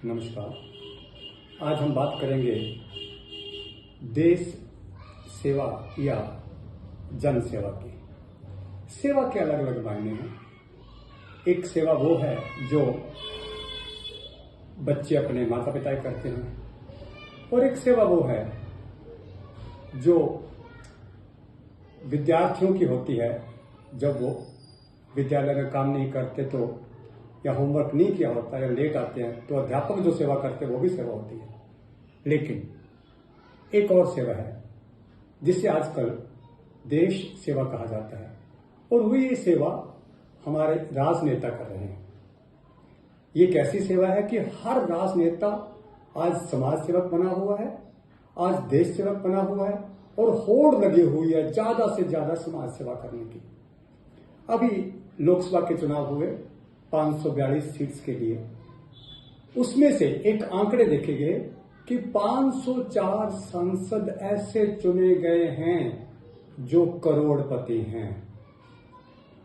नमस्कार। आज हम बात करेंगे देश सेवा या जन सेवा की। सेवा के अलग अलग मायने हैं। एक सेवा वो है जो बच्चे अपने माता पिता करते हैं, और एक सेवा वो है जो विद्यार्थियों की होती है। जब वो विद्यालय में काम नहीं करते तो या होमवर्क नहीं किया होता या लेट आते हैं तो अध्यापक जो सेवा करते हैं वो भी सेवा होती है। लेकिन एक और सेवा है जिसे आजकल देश सेवा कहा जाता है, और वो ये सेवा हमारे राजनेता कर रहे हैं। ये कैसी सेवा है कि हर राजनेता आज समाज सेवक बना हुआ है, आज देश सेवक बना हुआ है, और होड़ लगी हुई है ज्यादा से ज्यादा समाज सेवा करने की। अभी लोकसभा के चुनाव हुए 542 सीट्स के लिए, उसमें से एक आंकड़े देखे गए कि 504 सांसद ऐसे चुने गए हैं जो करोड़पति हैं।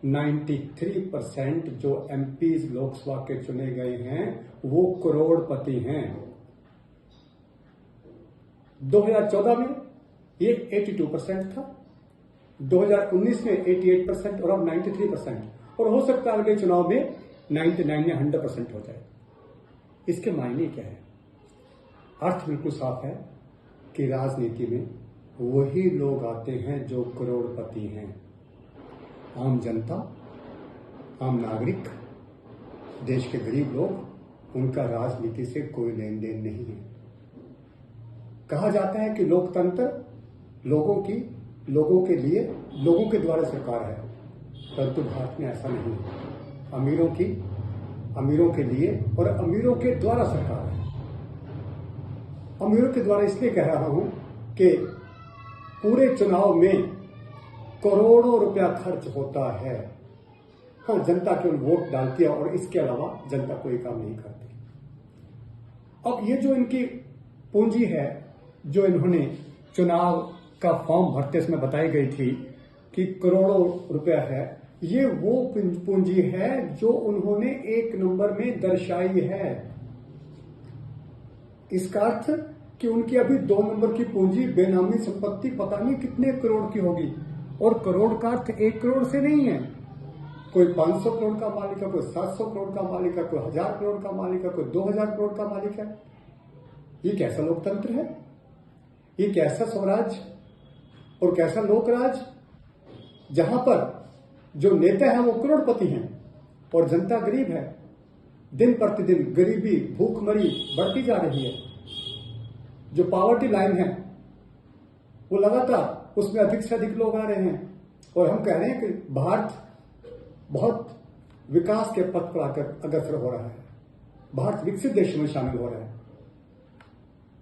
93% जो एमपीज लोकसभा के चुने गए हैं वो करोड़पति हैं। 2014 में ये 82% था, 2019 में 88% और अब 93%, और हो सकता है अगले चुनाव में 99 या 100% हो जाए। इसके मायने क्या है? अर्थ बिल्कुल साफ है कि राजनीति में वही लोग आते हैं जो करोड़पति हैं। आम जनता, आम नागरिक, देश के गरीब लोग, उनका राजनीति से कोई लेन देन नहीं है। कहा जाता है कि लोकतंत्र लोगों के लिए, लोगों के द्वारा सरकार है, परंतु भारत में ऐसा नहीं है। अमीरों के लिए और अमीरों के द्वारा सरकार है। अमीरों के द्वारा इसलिए कह रहा हूं कि पूरे चुनाव में करोड़ों रुपया खर्च होता है। हाँ, जनता केवल वोट डालती है और इसके अलावा जनता कोई काम नहीं करती। अब ये जो इनकी पूंजी है, जो इन्होंने चुनाव का फॉर्म भरते समय बताई गई थी कि करोड़ों रुपया है, ये वो पूंजी है जो उन्होंने एक नंबर में दर्शाई है। इसका अर्थ कि उनकी अभी 2 नंबर की पूंजी, बेनामी संपत्ति पता नहीं कितने करोड़ की होगी। और करोड़ का अर्थ 1 करोड़ से नहीं है। कोई 500 करोड़ का मालिक है, कोई 700 करोड़ का मालिक है, कोई 1000 करोड़ का मालिक है, कोई 2000 करोड़ का मालिक है। ये कैसा लोकतंत्र है? ये कैसा स्वराज और कैसा लोकराज, जहां पर जो नेता है वो करोड़पति हैं और जनता गरीब है। दिन प्रतिदिन गरीबी, भूखमरी बढ़ती जा रही है। जो पॉवर्टी लाइन है वो लगातार, उसमें अधिक से अधिक लोग आ रहे हैं, और हम कह रहे हैं कि भारत बहुत विकास के पथ पर आकर अग्रसर हो रहा है। भारत विकसित देशों में शामिल हो रहा है।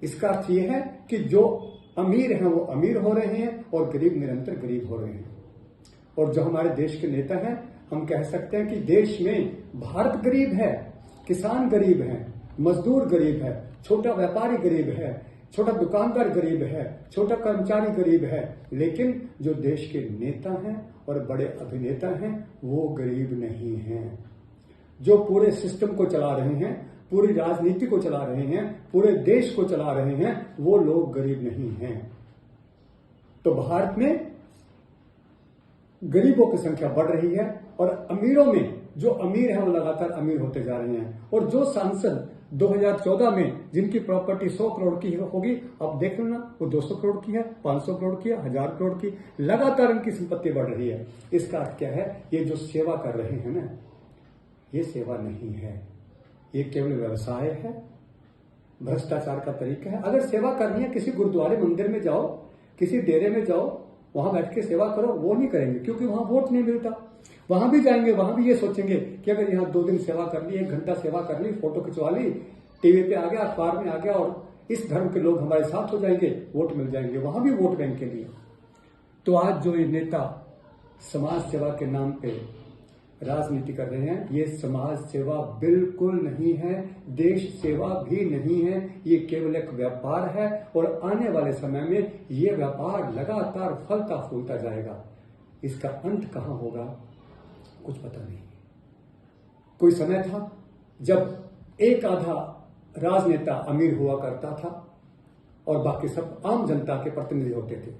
इसका अर्थ यह है कि जो अमीर हैं वो अमीर हो रहे हैं और गरीब निरंतर गरीब हो रहे हैं। और जो हमारे देश के नेता हैं, हम कह सकते हैं कि देश में भारत गरीब है, किसान गरीब है, मजदूर गरीब है, छोटा व्यापारी गरीब है, छोटा दुकानदार गरीब है, छोटा कर्मचारी गरीब है। लेकिन जो देश के नेता हैं और बड़े अभिनेता हैं वो गरीब नहीं हैं। जो पूरे सिस्टम को चला रहे हैं, पूरी राजनीति को चला रहे हैं, पूरे देश को चला रहे हैं, वो लोग गरीब नहीं हैं। तो भारत में गरीबों की संख्या बढ़ रही है, और अमीरों में जो अमीर हैं वो लगातार अमीर होते जा रहे हैं। और जो सांसद 2014 में जिनकी प्रॉपर्टी 100 करोड़ की होगी, अब देख लेना वो 200 करोड़ की है, 500 करोड़ की है, 1000 करोड़ की, लगातार इनकी संपत्ति बढ़ रही है। इसका अर्थ क्या है? ये जो सेवा कर रहे हैं ना, ये सेवा नहीं है, ये केवल व्यवसाय है, भ्रष्टाचार का तरीका है। अगर सेवा करनी है, किसी गुरुद्वारे मंदिर में जाओ, किसी डेरे में जाओ, वहां बैठ के सेवा करो। वो नहीं करेंगे क्योंकि वहां वोट नहीं मिलता। वहां भी जाएंगे, वहां भी ये सोचेंगे कि अगर यहाँ 2 दिन सेवा कर ली, 1 घंटा सेवा कर ली, फोटो खिंचवा ली, टीवी पे आ गया, अखबार में आ गया, और इस धर्म के लोग हमारे साथ हो जाएंगे, वोट मिल जाएंगे। वहां भी वोट बैंक के लिए। तो आज जो ये नेता समाज सेवा के नाम पे राजनीति कर रहे हैं, ये समाज सेवा बिल्कुल नहीं है, देश सेवा भी नहीं है। ये केवल एक व्यापार है, और आने वाले समय में ये व्यापार लगातार फलता फूलता जाएगा। इसका अंत कहां होगा कुछ पता नहीं। कोई समय था जब एक आधा राजनेता अमीर हुआ करता था और बाकी सब आम जनता के प्रतिनिधि होते थे।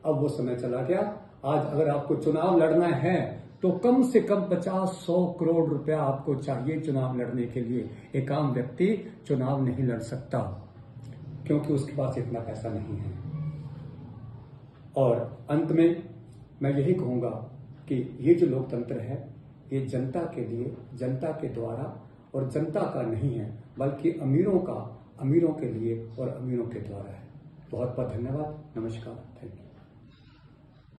अब वो समय चला गया। आज अगर आपको चुनाव लड़ना है तो कम से कम 50-100 करोड़ रुपया आपको चाहिए चुनाव लड़ने के लिए। एक आम व्यक्ति चुनाव नहीं लड़ सकता क्योंकि उसके पास इतना पैसा नहीं है। और अंत में मैं यही कहूंगा कि ये जो लोकतंत्र है ये जनता के लिए, जनता के द्वारा और जनता का नहीं है, बल्कि अमीरों का, अमीरों के लिए और अमीरों के द्वारा है। बहुत बहुत धन्यवाद। नमस्कार। Thank you.